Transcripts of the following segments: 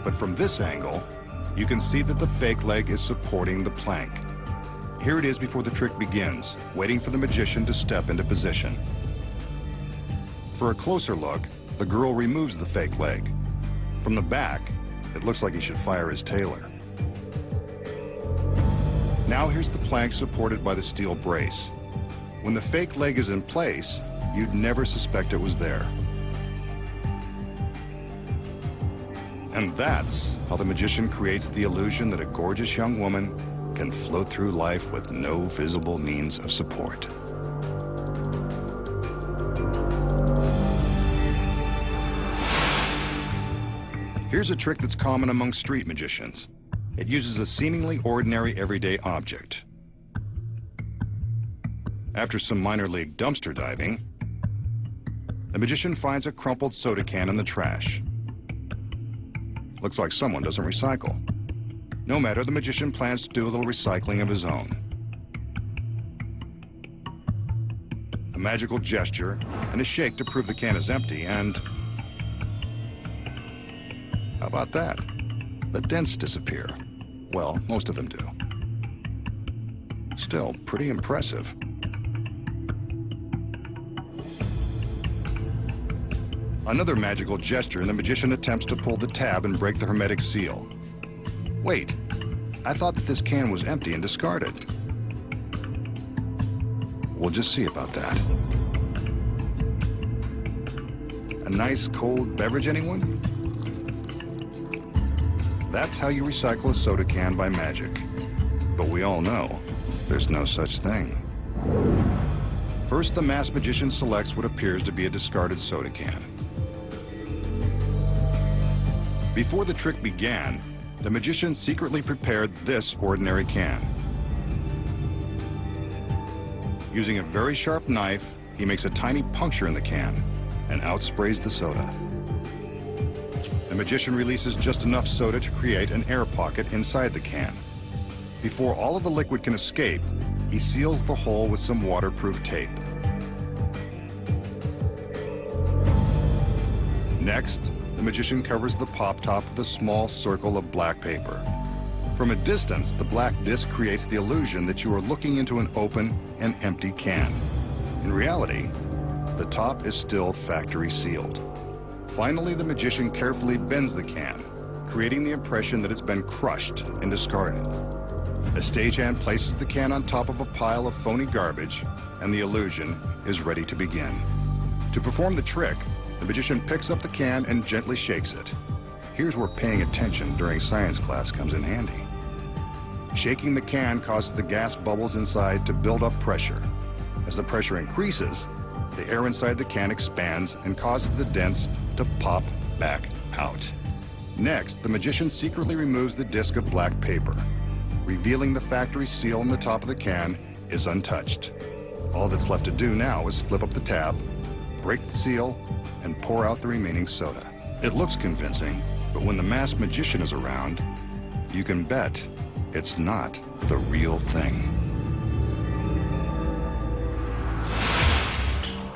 But from this angle, you can see that the fake leg is supporting the plank. Here it is before the trick begins, waiting for the magician to step into position. For a closer look, the girl removes the fake leg. From the back, it looks like he should fire his tailor. Now here's the plank supported by the steel brace. When the fake leg is in place, you'd never suspect it was there. And that's how the magician creates the illusion that a gorgeous young woman can float through life with no visible means of support. Here's a trick that's common among street magicians. It uses a seemingly ordinary everyday object. After some minor league dumpster diving, the magician finds a crumpled soda can in the trash. Looks like someone doesn't recycle. No matter, the magician plans to do a little recycling of his own. A magical gesture and a shake to prove the can is empty, and how about that? The dents disappear. Well, most of them do. Still, pretty impressive. Another magical gesture, and the magician attempts to pull the tab and break the hermetic seal. Wait, I thought that this can was empty and discarded. We'll just see about that. A nice cold beverage, anyone? That's how you recycle a soda can by magic. But we all know there's no such thing. First, the masked magician selects what appears to be a discarded soda can. Before the trick began, the magician secretly prepared this ordinary can. Using a very sharp knife, he makes a tiny puncture in the can and outsprays the soda. The magician releases just enough soda to create an air pocket inside the can. Before all of the liquid can escape, he seals the hole with some waterproof tape. Next, the magician covers the pop top with a small circle of black paper. From a distance, the black disc creates the illusion that you are looking into an open and empty can. In reality, the top is still factory sealed. Finally, the magician carefully bends the can, creating the impression that it's been crushed and discarded. A stagehand places the can on top of a pile of phony garbage, and the illusion is ready to begin. To perform the trick, the magician picks up the can and gently shakes it. Here's where paying attention during science class comes in handy. Shaking the can causes the gas bubbles inside to build up pressure. As the pressure increases, the air inside the can expands and causes the dents to pop back out. Next, the magician secretly removes the disc of black paper, revealing the factory seal on the top of the can is untouched. All that's left to do now is flip up the tab, break the seal, and pour out the remaining soda. It looks convincing, but when the masked magician is around, you can bet it's not the real thing.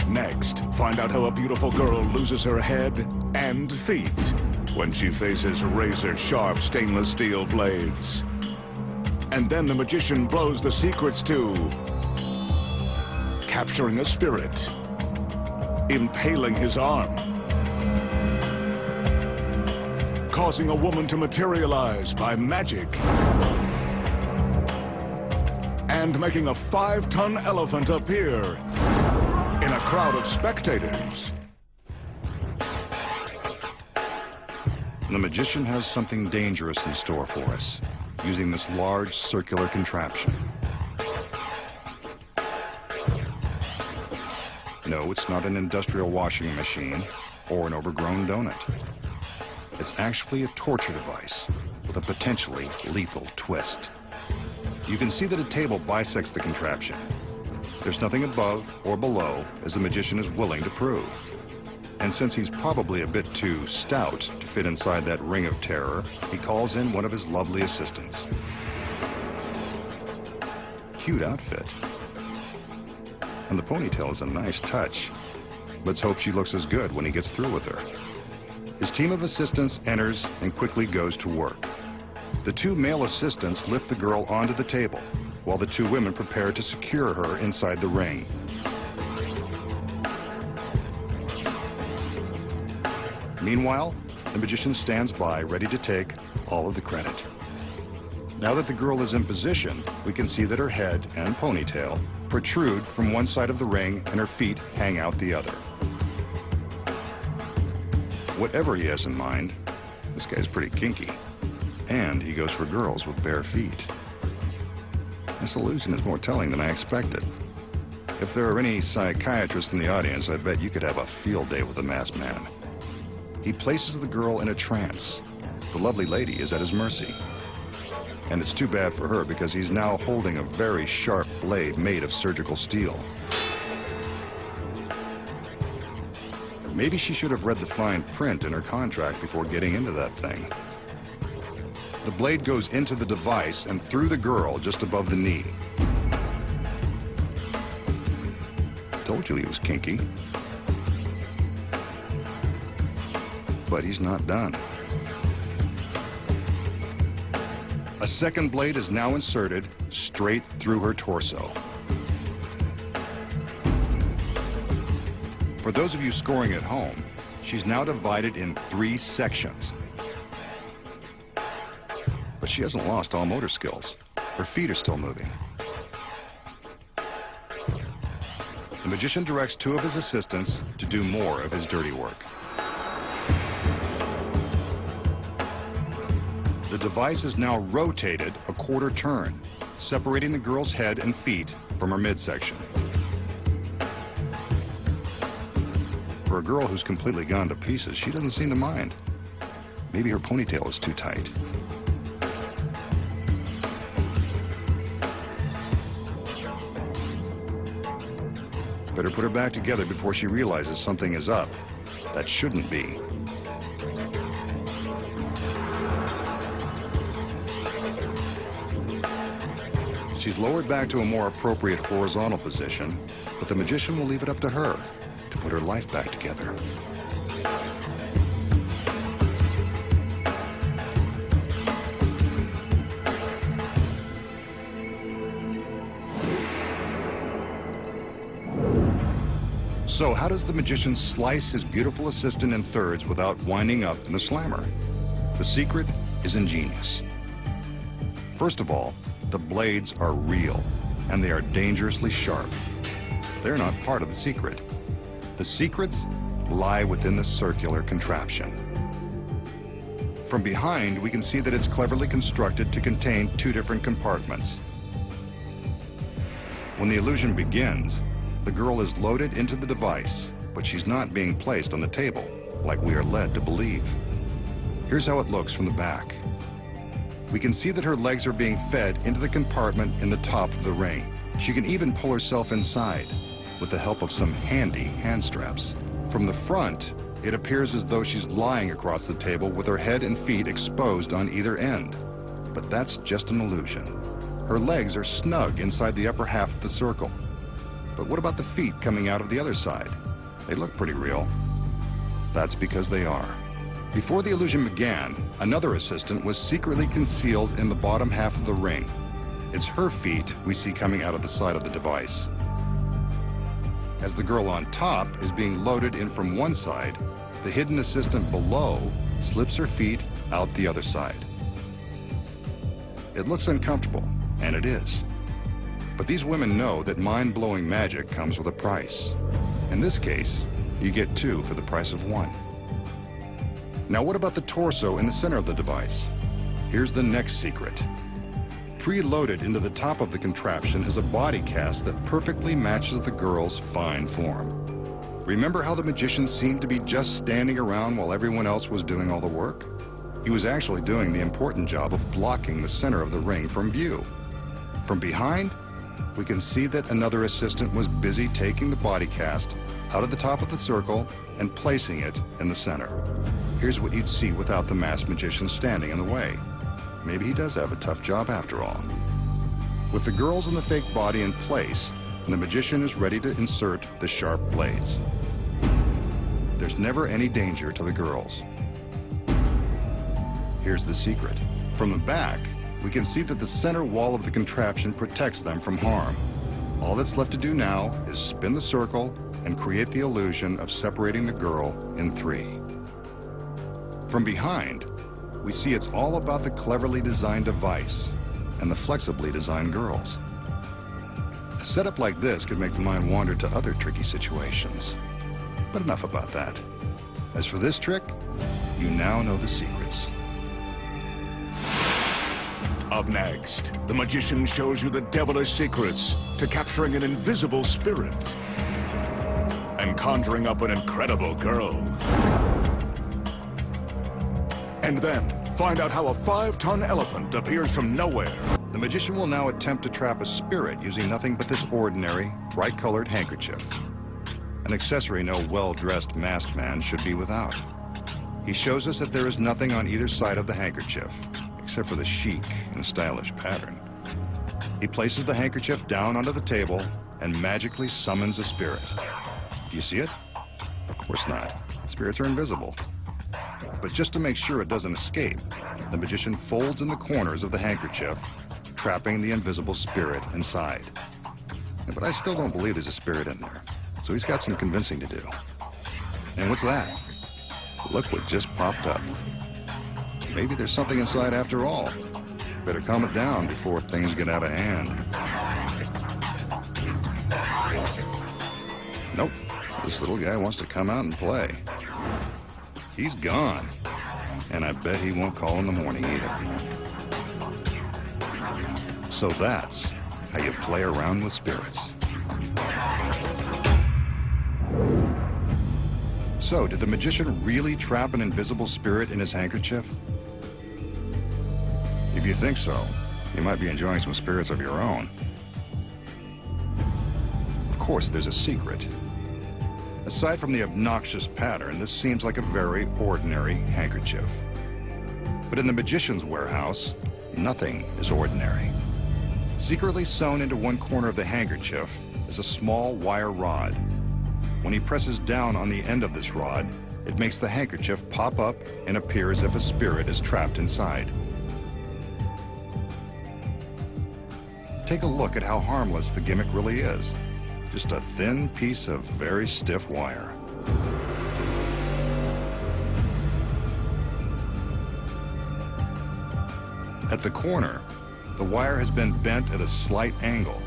Next, find out how a beautiful girl loses her head and feet when she faces razor-sharp stainless steel blades. And then the magician blows the secrets to capturing a spirit, impaling his arm, causing a woman to materialize by magic, and making a 5-ton elephant appear in a crowd of spectators. The magician has something dangerous in store for us, using this large circular contraption. No, it's not an industrial washing machine or an overgrown donut. It's actually a torture device with a potentially lethal twist. You can see that a table bisects the contraption. There's nothing above or below, as the magician is willing to prove. And since he's probably a bit too stout to fit inside that ring of terror, he calls in one of his lovely assistants. Cute outfit. And the ponytail is a nice touch. Let's hope she looks as good when he gets through with her. His team of assistants enters and quickly goes to work. The two male assistants lift the girl onto the table, while the two women prepare to secure her inside the ring. Meanwhile, the magician stands by, ready to take all of the credit. Now that the girl is in position, we can see that her head and ponytail protrude from one side of the ring and her feet hang out the other. Whatever he has in mind, this guy's pretty kinky. And he goes for girls with bare feet. This illusion is more telling than I expected. If there are any psychiatrists in the audience, I bet you could have a field day with the masked man. He places the girl in a trance. The lovely lady is at his mercy. And it's too bad for her because he's now holding a very sharp blade made of surgical steel. Maybe she should have read the fine print in her contract before getting into that thing. The blade goes into the device and through the girl just above the knee. Told you he was kinky. But he's not done. A second blade is now inserted straight through her torso. For those of you scoring at home, she's now divided in 3 sections. But she hasn't lost all motor skills. Her feet are still moving. The magician directs 2 of his assistants to do more of his dirty work. The device is now rotated a quarter turn, separating the girl's head and feet from her midsection. For a girl who's completely gone to pieces, she doesn't seem to mind. Maybe her ponytail is too tight. Better put her back together before she realizes something is up. That shouldn't be. She's lowered back to a more appropriate horizontal position, but the magician will leave it up to her to put her life back together. So how does the magician slice his beautiful assistant in thirds without winding up in the slammer? The secret is ingenious. First of all, the blades are real, and they are dangerously sharp. They're not part of the secret. The secrets lie within the circular contraption. From behind, we can see that it's cleverly constructed to contain 2 different compartments. When the illusion begins, the girl is loaded into the device, but she's not being placed on the table, like we are led to believe. Here's how it looks from the back. We can see that her legs are being fed into the compartment in the top of the ring. She can even pull herself inside with the help of some handy hand straps. From the front, it appears as though she's lying across the table with her head and feet exposed on either end. But that's just an illusion. Her legs are snug inside the upper half of the circle. But what about the feet coming out of the other side? They look pretty real. That's because they are. Before the illusion began, another assistant was secretly concealed in the bottom half of the ring. It's her feet we see coming out of the side of the device. As the girl on top is being loaded in from one side, the hidden assistant below slips her feet out the other side. It looks uncomfortable, and it is. But these women know that mind-blowing magic comes with a price. In this case, you get 2 for the price of 1. Now what about the torso in the center of the device? Here's the next secret. Preloaded into the top of the contraption is a body cast that perfectly matches the girl's fine form. Remember how the magician seemed to be just standing around while everyone else was doing all the work? He was actually doing the important job of blocking the center of the ring from view. From behind, we can see that another assistant was busy taking the body cast out of the top of the circle and placing it in the center. Here's what you'd see without the masked magician standing in the way. Maybe he does have a tough job after all. With the girls and the fake body in place, the magician is ready to insert the sharp blades. There's never any danger to the girls. Here's the secret. From the back, we can see that the center wall of the contraption protects them from harm. All that's left to do now is spin the circle and create the illusion of separating the girl in three. From behind, we see it's all about the cleverly designed device and the flexibly designed girls. A setup like this could make the mind wander to other tricky situations. But enough about that. As for this trick, you now know the secrets. Up next, the magician shows you the devilish secrets to capturing an invisible spirit and conjuring up an incredible girl. And then, find out how a 5-ton elephant appears from nowhere. The magician will now attempt to trap a spirit using nothing but this ordinary, bright-colored handkerchief. An accessory no well-dressed masked man should be without. He shows us that there is nothing on either side of the handkerchief, except for the chic and stylish pattern. He places the handkerchief down onto the table and magically summons a spirit. Do you see it? Of course not. Spirits are invisible. But just to make sure it doesn't escape, the magician folds in the corners of the handkerchief, trapping the invisible spirit inside. But I still don't believe there's a spirit in there, so he's got some convincing to do. And what's that? Look what just popped up. Maybe there's something inside after all. Better calm it down before things get out of hand. Nope, this little guy wants to come out and play. He's gone, and I bet he won't call in the morning either. So that's how you play around with spirits. So, did the magician really trap an invisible spirit in his handkerchief? If you think so, you might be enjoying some spirits of your own. Of course, there's a secret. Aside from the obnoxious pattern, this seems like a very ordinary handkerchief. But in the magician's warehouse, nothing is ordinary. Secretly sewn into one corner of the handkerchief is a small wire rod. When he presses down on the end of this rod, it makes the handkerchief pop up and appear as if a spirit is trapped inside. Take a look at how harmless the gimmick really is. Just a thin piece of very stiff wire. At the corner, the wire has been bent at a slight angle.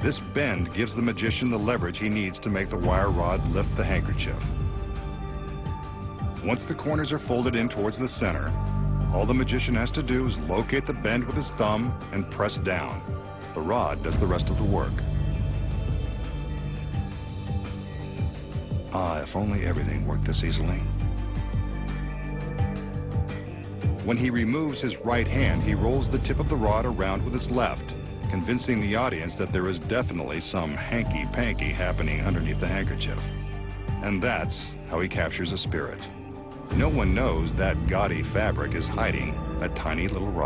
This bend gives the magician the leverage he needs to make the wire rod lift the handkerchief. Once the corners are folded in towards the center, all the magician has to do is locate the bend with his thumb and press down. The rod does the rest of the work. Ah, if only everything worked this easily. When he removes his right hand, he rolls the tip of the rod around with his left, convincing the audience that there is definitely some hanky-panky happening underneath the handkerchief. And that's how he captures a spirit. No one knows that gaudy fabric is hiding a tiny little rod.